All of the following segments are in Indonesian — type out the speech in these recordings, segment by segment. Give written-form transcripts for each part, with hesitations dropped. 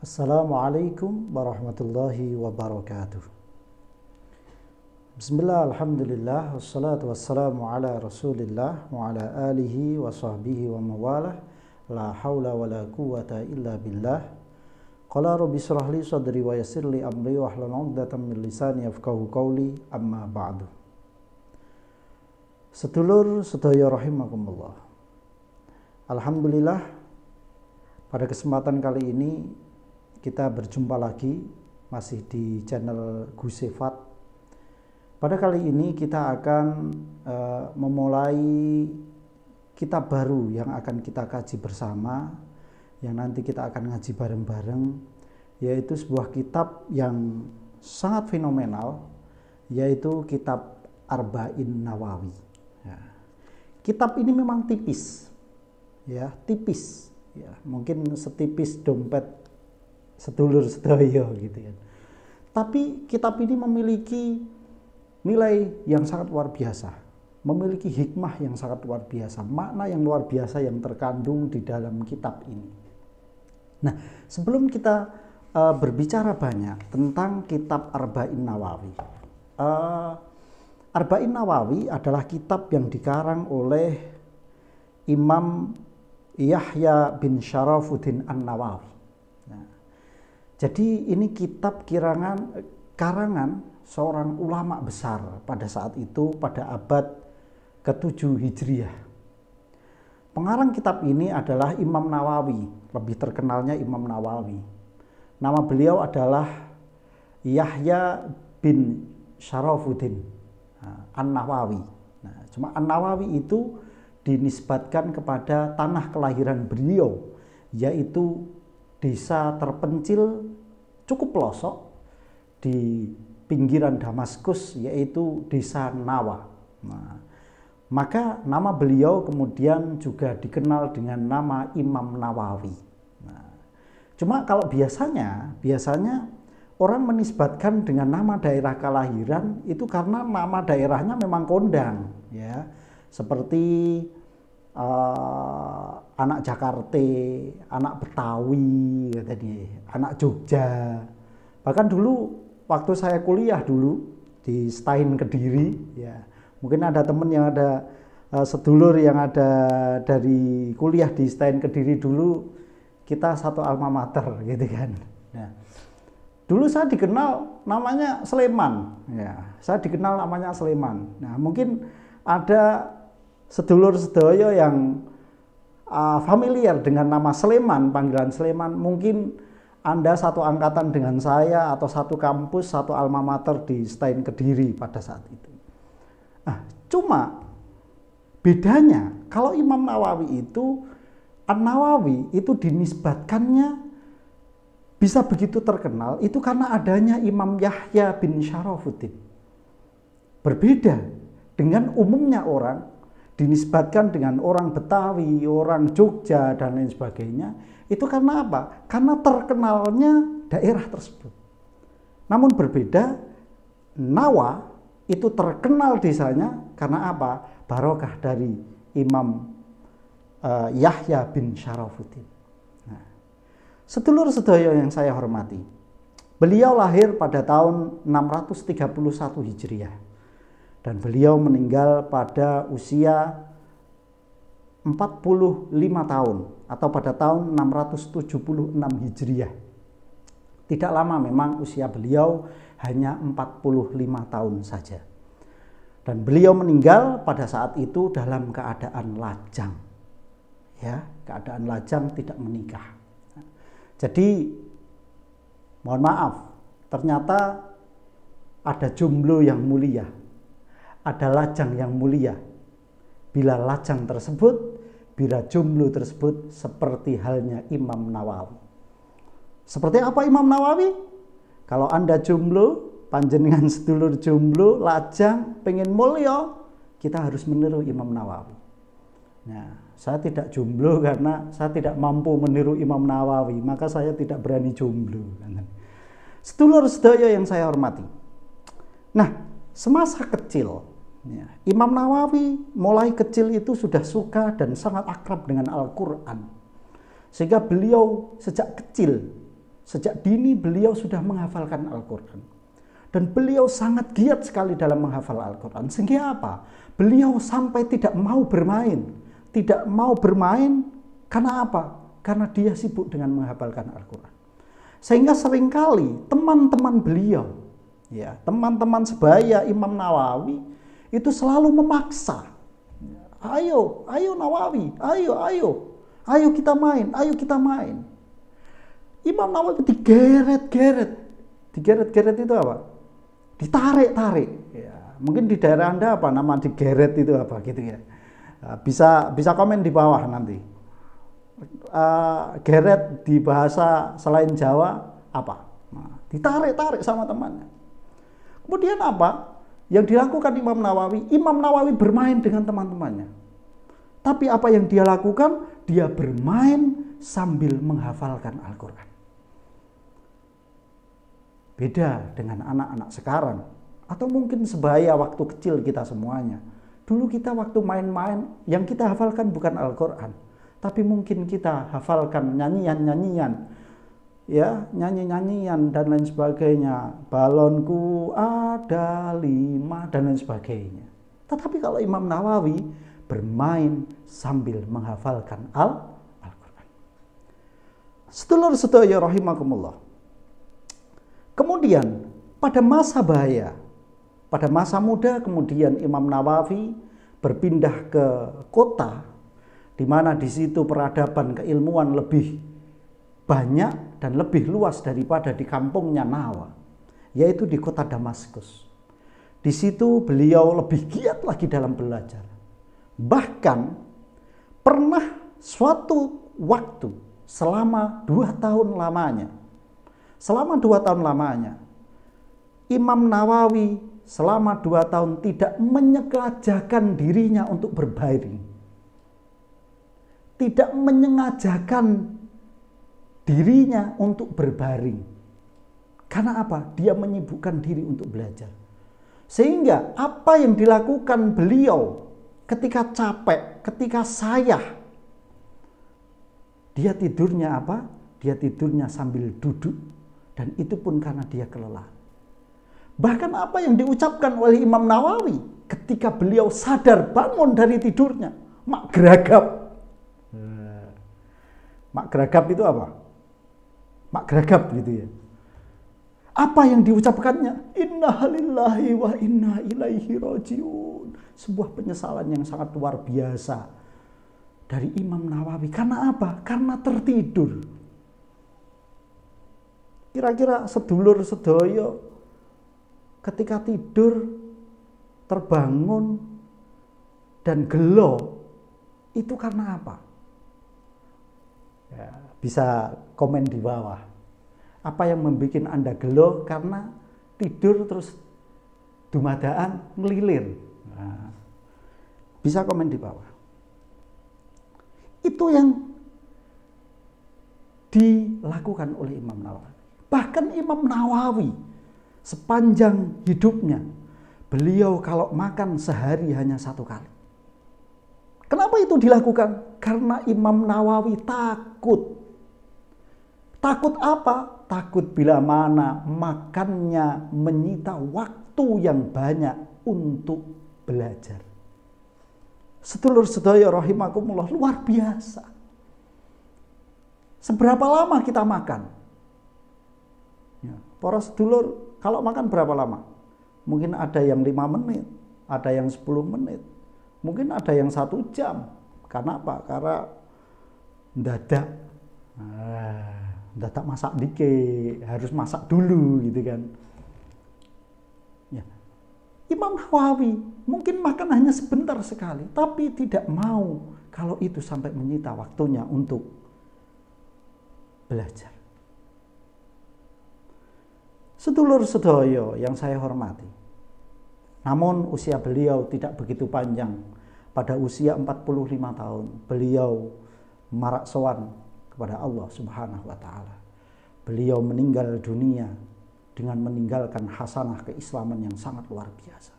Assalamualaikum warahmatullahi wabarakatuh. Bismillah, alhamdulillah, wassalatu wassalamu ala rasulillah wa ala alihi wa sahbihi wa mawalah. La hawla wa la quwata illa billah. Qala rabbi shrah li sadri wa yassir li amri wa hlul 'uqdatam min lisani yafqahu qawli, amma ba'du. Sedulur sedaya rahimakumullah. Alhamdulillah, pada kesempatan kali ini kita berjumpa lagi masih di channel Gus Sifat. Pada kali ini kita akan memulai kitab baru yang akan kita kaji bersama, yang nanti kita akan ngaji bareng-bareng, yaitu sebuah kitab yang sangat fenomenal, yaitu kitab Arba'in Nawawi. Ya. Kitab ini memang tipis, ya, tipis, ya, mungkin setipis dompet sedulur sedaya gitu ya. Tapi kitab ini memiliki nilai yang sangat luar biasa, memiliki hikmah yang sangat luar biasa, makna yang luar biasa yang terkandung di dalam kitab ini. Nah, sebelum kita berbicara banyak tentang kitab Arba'in Nawawi, Arba'in Nawawi adalah kitab yang dikarang oleh Imam Yahya bin Syarafuddin An-Nawawi. Jadi ini kitab karangan seorang ulama besar pada saat itu, pada abad ke-7 Hijriah. Pengarang kitab ini adalah Imam Nawawi, lebih terkenalnya Imam Nawawi. Nama beliau adalah Yahya bin Syarafuddin An-Nawawi. Nah, cuma An-Nawawi itu dinisbatkan kepada tanah kelahiran beliau, yaitu desa terpencil cukup pelosok di pinggiran Damaskus, yaitu desa Nawa. Nah, maka nama beliau kemudian juga dikenal dengan nama Imam Nawawi. Nah, cuma kalau biasanya orang menisbatkan dengan nama daerah kelahiran itu karena nama daerahnya memang kondang, ya, seperti anak Jakarta, anak Betawi, anak Jogja. Bahkan dulu waktu saya kuliah dulu di STAIN Kediri, ya, mungkin ada teman yang ada sedulur yang ada dari kuliah di STAIN Kediri dulu, kita satu alma mater gitu kan. Nah, dulu saya dikenal namanya Sleman, ya, saya dikenal namanya Sleman. Nah, mungkin ada sedulur sedaya yang familiar dengan nama Sleman, panggilan Sleman, mungkin Anda satu angkatan dengan saya atau satu kampus, satu alma mater di STAIN Kediri pada saat itu. Nah, cuma bedanya kalau Imam Nawawi itu, An-Nawawi itu dinisbatkannya bisa begitu terkenal itu karena adanya Imam Yahya bin Syarafuddin. Berbeda dengan umumnya orang dinisbatkan dengan orang Betawi, orang Jogja, dan lain sebagainya. Itu karena apa? Karena terkenalnya daerah tersebut. Namun berbeda, Nawa itu terkenal desanya karena apa? Barokah dari Imam Yahya bin Syarafuddin. Nah, sedulur sedaya yang saya hormati, beliau lahir pada tahun 631 Hijriah. Dan beliau meninggal pada usia 45 tahun atau pada tahun 676 Hijriah. Tidak lama memang usia beliau, hanya 45 tahun saja. Dan beliau meninggal pada saat itu dalam keadaan lajang. Ya, keadaan lajang, tidak menikah. Jadi mohon maaf, ternyata ada jomblo yang mulia, ada lajang yang mulia. Bila lajang tersebut, bila jomblo tersebut, seperti halnya Imam Nawawi. Seperti apa Imam Nawawi? Kalau Anda jomblo, panjenengan sedulur jomblo, lajang, pengen mulia, kita harus meniru Imam Nawawi. Nah, saya tidak jomblo karena saya tidak mampu meniru Imam Nawawi, maka saya tidak berani jomblo. Sedulur sedaya yang saya hormati. Nah, semasa kecil, ya, Imam Nawawi mulai kecil itu sudah suka dan sangat akrab dengan Al-Quran. Sehingga beliau sejak kecil Sejak dini beliau sudah menghafalkan Al-Quran. Dan beliau sangat giat sekali dalam menghafal Al-Quran. Sehingga apa? Beliau sampai tidak mau bermain. Tidak mau bermain karena apa? Karena dia sibuk dengan menghafalkan Al-Quran. Sehingga seringkali teman-teman beliau, ya, teman-teman sebaya Imam Nawawi itu selalu memaksa. Ayo Nawawi, ayo kita main, ayo kita main. Imam Nawawi digeret-geret. Digeret-geret itu apa? Ditarik-tarik. Ya, mungkin di daerah Anda apa nama digeret itu apa gitu ya. Bisa komen di bawah nanti. Geret di bahasa selain Jawa apa? Nah, ditarik-tarik sama temannya. Kemudian apa? Yang dilakukan Imam Nawawi? Imam Nawawi bermain dengan teman-temannya. Tapi apa yang dia lakukan? Dia bermain sambil menghafalkan Al-Quran. Beda dengan anak-anak sekarang. Atau mungkin sebaya waktu kecil kita semuanya. Dulu kita waktu main-main, yang kita hafalkan bukan Al-Quran. Tapi mungkin kita hafalkan nyanyian-nyanyian. Ya, nyanyi-nyanyian dan lain sebagainya. Balonku ada 5 dan lain sebagainya. Tetapi kalau Imam Nawawi bermain sambil menghafalkan Al-Quran. Sedulur-sedaya rahimakumullah. Kemudian pada masa bahaya, pada masa muda kemudian Imam Nawawi berpindah ke kota di mana di situ peradaban keilmuan lebih banyak dan lebih luas daripada di kampungnya Nawa, yaitu di kota Damaskus. Di situ beliau lebih giat lagi dalam belajar. Bahkan pernah suatu waktu selama 2 tahun lamanya, Imam Nawawi selama 2 tahun tidak menyengajakan dirinya untuk berbaring. Tidak menyengajakan dirinya untuk berbaring. Karena apa? Dia menyibukkan diri untuk belajar. Sehingga apa yang dilakukan beliau ketika capek, ketika sayah, dia tidurnya apa? Dia tidurnya sambil duduk. Dan itu pun karena dia kelelahan. Bahkan apa yang diucapkan oleh Imam Nawawi ketika beliau sadar bangun dari tidurnya, mak geragap. Mak geragap itu apa? Mak geragap gitu ya. Apa yang diucapkannya? Inna lillahi wa inna ilaihi rajiun. Sebuah penyesalan yang sangat luar biasa dari Imam Nawawi. Karena apa? Karena tertidur. Kira-kira sedulur sedoyo ketika tidur terbangun dan gelo itu karena apa? Ya, bisa komen di bawah. Apa yang membuat Anda gelo karena tidur terus dumadaan ngelilir? Nah, bisa komen di bawah. Itu yang dilakukan oleh Imam Nawawi. Bahkan Imam Nawawi sepanjang hidupnya, beliau kalau makan sehari hanya 1 kali. Kenapa itu dilakukan? Karena Imam Nawawi takut. Takut apa? Takut bila mana makannya menyita waktu yang banyak untuk belajar. Sedulur sedaya rahimakumullah, luar biasa. Seberapa lama kita makan? Ya, para sedulur, kalau makan berapa lama? Mungkin ada yang 5 menit, ada yang 10 menit, mungkin ada yang 1 jam. Karena apa? Karena dadak masak dikit, harus masak dulu gitu kan. Ya. Imam Nawawi mungkin makan hanya sebentar sekali, tapi tidak mau kalau itu sampai menyita waktunya untuk belajar. Sedulur sedoyo yang saya hormati, namun usia beliau tidak begitu panjang. Pada usia 45 tahun, beliau marak sowan kepada Allah Subhanahu wa Ta'ala. Beliau meninggal dunia dengan meninggalkan hasanah keislaman yang sangat luar biasa.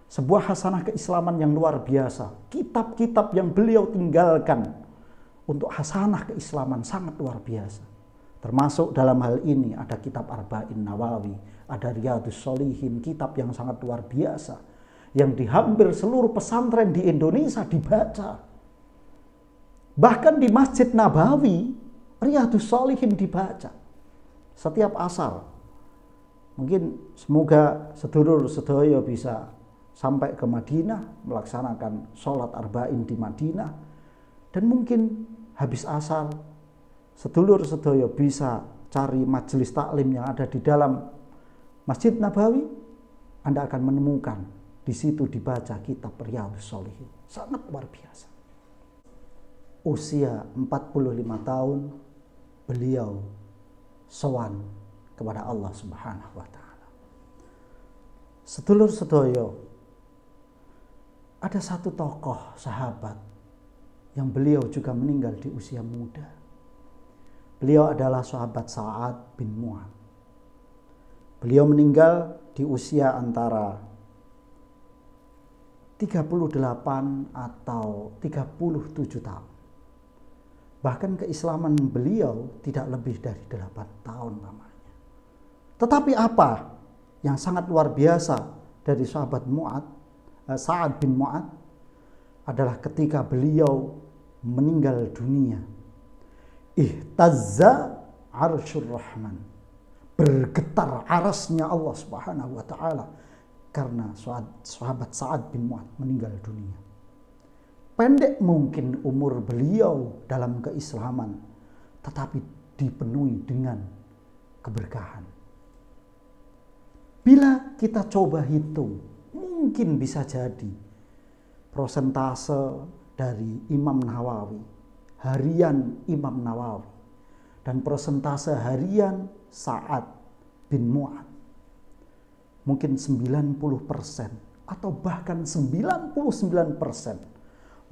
Sebuah hasanah keislaman yang luar biasa. Kitab-kitab yang beliau tinggalkan untuk hasanah keislaman sangat luar biasa. Termasuk dalam hal ini ada kitab Arba'in Nawawi, ada Riyadhus Shalihin, kitab yang sangat luar biasa, yang di hampir seluruh pesantren di Indonesia dibaca. Bahkan di Masjid Nabawi, Riyadhus Shalihin dibaca setiap asar. Mungkin semoga sedulur sedaya bisa sampai ke Madinah, melaksanakan sholat arba'in di Madinah, dan mungkin habis asar sedulur sedaya bisa cari majelis taklim yang ada di dalam Masjid Nabawi. Anda akan menemukan di situ dibaca kitab Riyadhus Shalihin. Sangat luar biasa. Usia 45 tahun beliau sowan kepada Allah Subhanahu wa taala. Sedulur sedaya, ada satu tokoh sahabat yang beliau juga meninggal di usia muda. Beliau adalah sahabat Sa'ad bin Mu'adz. Beliau meninggal di usia antara 38 atau 37 tahun. Bahkan keislaman beliau tidak lebih dari 8 tahun lamanya. Tetapi apa yang sangat luar biasa dari sahabat Sa'ad bin Mu'adz adalah ketika beliau meninggal dunia, ihtazza arsyur rahman, bergetar arasnya Allah Subhanahu wa taala karena sahabat Sa'ad bin Mu'adz meninggal dunia. Pendek mungkin umur beliau dalam keislaman, tetapi dipenuhi dengan keberkahan. Bila kita coba hitung, mungkin bisa jadi prosentase dari Imam Nawawi, harian Imam Nawawi, dan persentase harian Sa'ad bin Mu'adz mungkin 90% atau bahkan 99%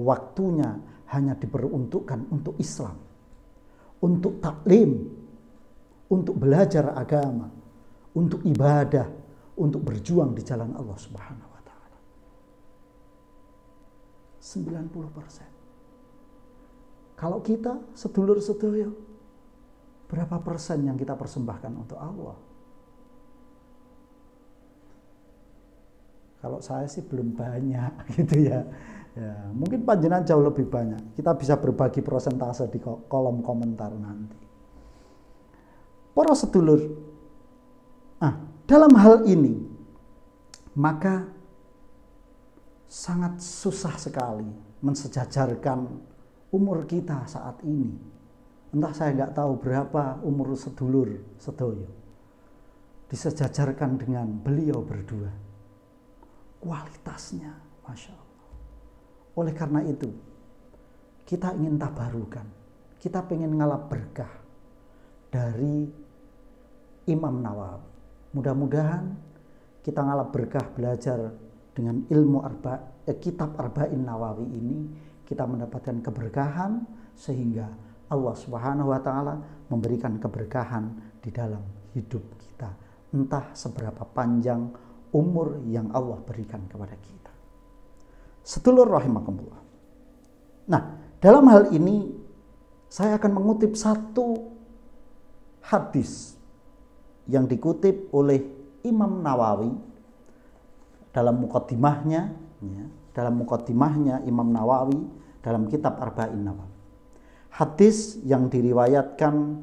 waktunya hanya diperuntukkan untuk Islam, untuk taklim, untuk belajar agama, untuk ibadah, untuk berjuang di jalan Allah Subhanahu wa taala. 90%. Kalau kita sedulur sedaya, berapa persen yang kita persembahkan untuk Allah? Kalau saya sih belum banyak gitu ya. Ya, mungkin panjenengan jauh lebih banyak. Kita bisa berbagi persentase di kolom komentar nanti. Para sedulur, dalam hal ini maka sangat susah sekali mensejajarkan umur kita saat ini. Entah saya nggak tahu berapa umur sedulur sedoyo disejajarkan dengan beliau berdua. Kualitasnya, Masya Allah. Oleh karena itu, kita ingin tabarukan. Kita ingin ngalap berkah dari Imam Nawawi. Mudah-mudahan kita ngalap berkah belajar dengan ilmu kitab Arba'in Nawawi ini, kita mendapatkan keberkahan sehingga Allah Subhanahu wa taala memberikan keberkahan di dalam hidup kita. Entah seberapa panjang umur yang Allah berikan kepada kita. Sedulur rahimakumullah. Nah, dalam hal ini saya akan mengutip satu hadis yang dikutip oleh Imam Nawawi dalam muqaddimahnya, Imam Nawawi dalam kitab Arba'in Nawawi. Hadis yang diriwayatkan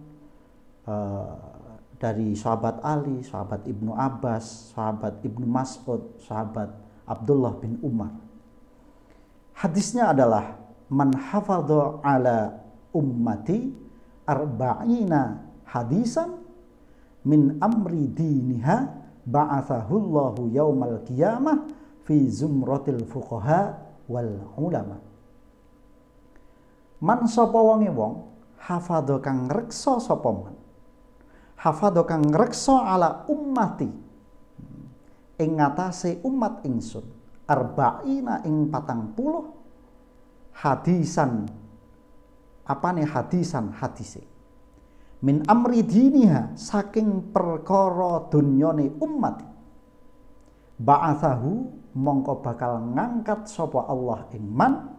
dari sahabat Ali, sahabat Ibnu Abbas, sahabat Ibnu Mas'ud, sahabat Abdullah bin Umar. Hadisnya adalah man hafadha ala ummati arba'ina hadisan min amri diniha ba'athahullahu yaumal qiyamah fi zumratil fuqaha wal ulama. Man sapa wonge wong hafadha kang ngreksa sapa man, hafadha kang ngreksa ala ummati ing ngatasé umat ingsun arba'ina ing 40 hadisan. Apane hadisan? Hadise min amri diniha, saking perkara dunyane umat, ba'athahu mongko bakal ngangkat sapa Allah ing man,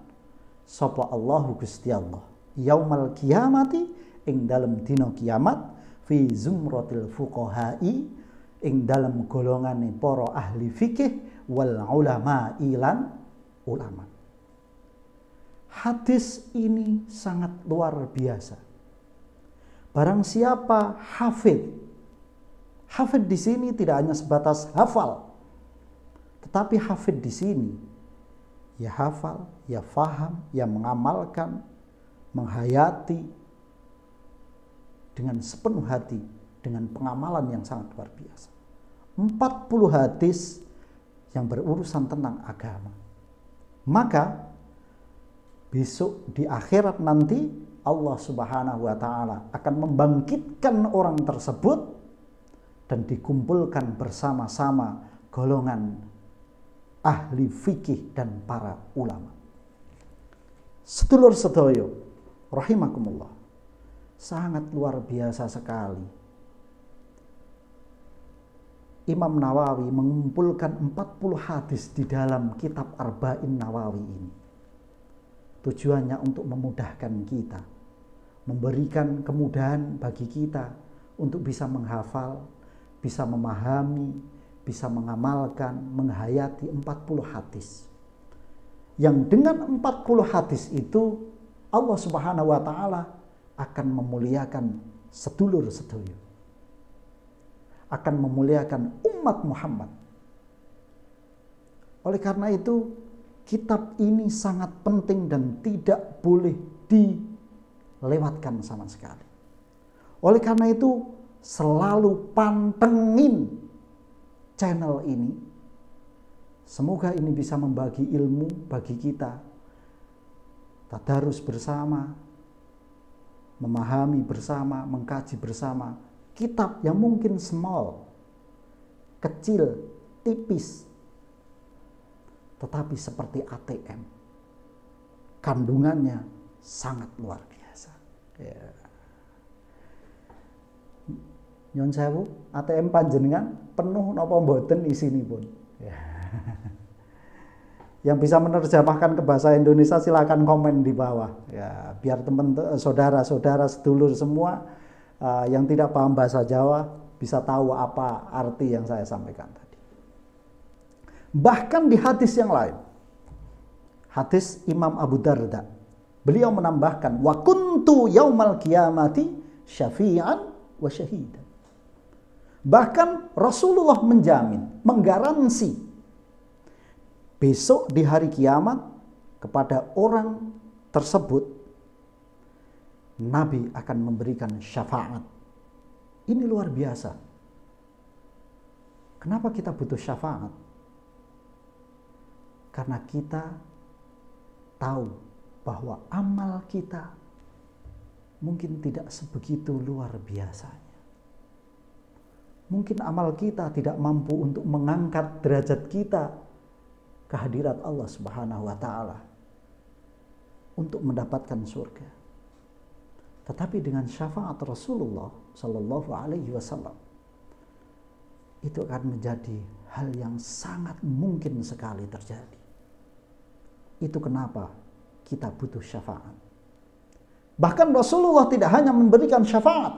sapa Allahu Gusti Allah yaumal kiamati ing dalem dina kiamat fi zumratil fuqaha'i ing dalam golongane para ahli fikih wal ulama ilan ulama. Hadis ini sangat luar biasa. Barang siapa hafid, hafid di sini tidak hanya sebatas hafal, tetapi hafid di sini ya hafal, ya faham, ya mengamalkan, menghayati dengan sepenuh hati, dengan pengamalan yang sangat luar biasa. 40 hadis yang berurusan tentang agama. Maka besok di akhirat nanti Allah Subhanahu wa taala akan membangkitkan orang tersebut dan dikumpulkan bersama-sama golongan ahli fikih dan para ulama. Sedulur sedoyo rahimakumullah, sangat luar biasa sekali. Imam Nawawi mengumpulkan 40 hadis di dalam kitab Arba'in Nawawi ini. Tujuannya untuk memudahkan kita, memberikan kemudahan bagi kita untuk bisa menghafal, bisa memahami, bisa mengamalkan, menghayati 40 hadis. Yang dengan 40 hadis itu Allah Subhanahu wa taala akan memuliakan sedulur sedoyo, akan memuliakan umat Muhammad. Oleh karena itu kitab ini sangat penting dan tidak boleh dilewatkan sama sekali. Oleh karena itu selalu pantengin channel ini. Semoga ini bisa membagi ilmu bagi kita. Tadarus bersama, memahami bersama, mengkaji bersama kitab yang mungkin small, kecil, tipis, tetapi seperti ATM, kandungannya sangat luar biasa. Ya. Nyun sewu, ATM panjenengan penuh napa mboten isinipun. Ya. Yang bisa menerjemahkan ke bahasa Indonesia silakan komen di bawah. Ya, biar teman saudara-saudara sedulur semua yang tidak paham bahasa Jawa bisa tahu apa arti yang saya sampaikan tadi. Bahkan di hadis yang lain, hadis Imam Abu Darda, beliau menambahkan wa kuntu yaumal qiyamati syafi'an wa syahidan. Bahkan Rasulullah menjamin, menggaransi besok di hari kiamat kepada orang tersebut Nabi akan memberikan syafaat. Ini luar biasa. Kenapa kita butuh syafaat? Karena kita tahu bahwa amal kita mungkin tidak sebegitu luar biasanya. Mungkin amal kita tidak mampu untuk mengangkat derajat kita ke hadirat Allah Subhanahu wa taala untuk mendapatkan surga. Tetapi dengan syafaat Rasulullah sallallahu alaihi wasallam itu akan menjadi hal yang sangat mungkin sekali terjadi. Itu kenapa kita butuh syafaat. Bahkan Rasulullah tidak hanya memberikan syafaat,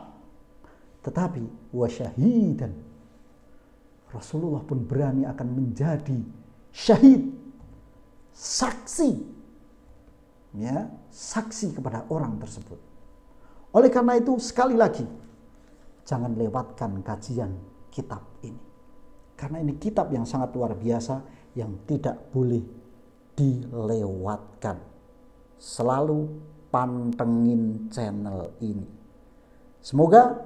tetapi wasyahidan. Rasulullah pun berani akan menjadi syahid, saksi, ya, saksi kepada orang tersebut. Oleh karena itu sekali lagi jangan lewatkan kajian kitab ini, karena ini kitab yang sangat luar biasa yang tidak boleh dilewatkan. Selalu pantengin channel ini. Semoga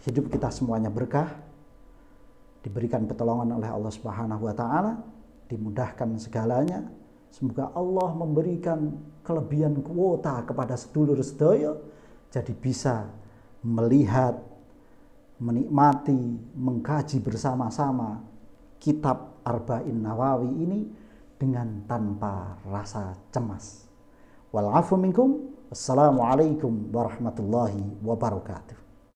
hidup kita semuanya berkah, diberikan pertolongan oleh Allah Subhanahu wa taala, dimudahkan segalanya. Semoga Allah memberikan kelebihan kuota kepada sedulur sedoyo, jadi bisa melihat, menikmati, mengkaji bersama-sama kitab Arba'in Nawawi ini dengan tanpa rasa cemas. Wal afu minkum. Assalamualaikum warahmatullahi wabarakatuh.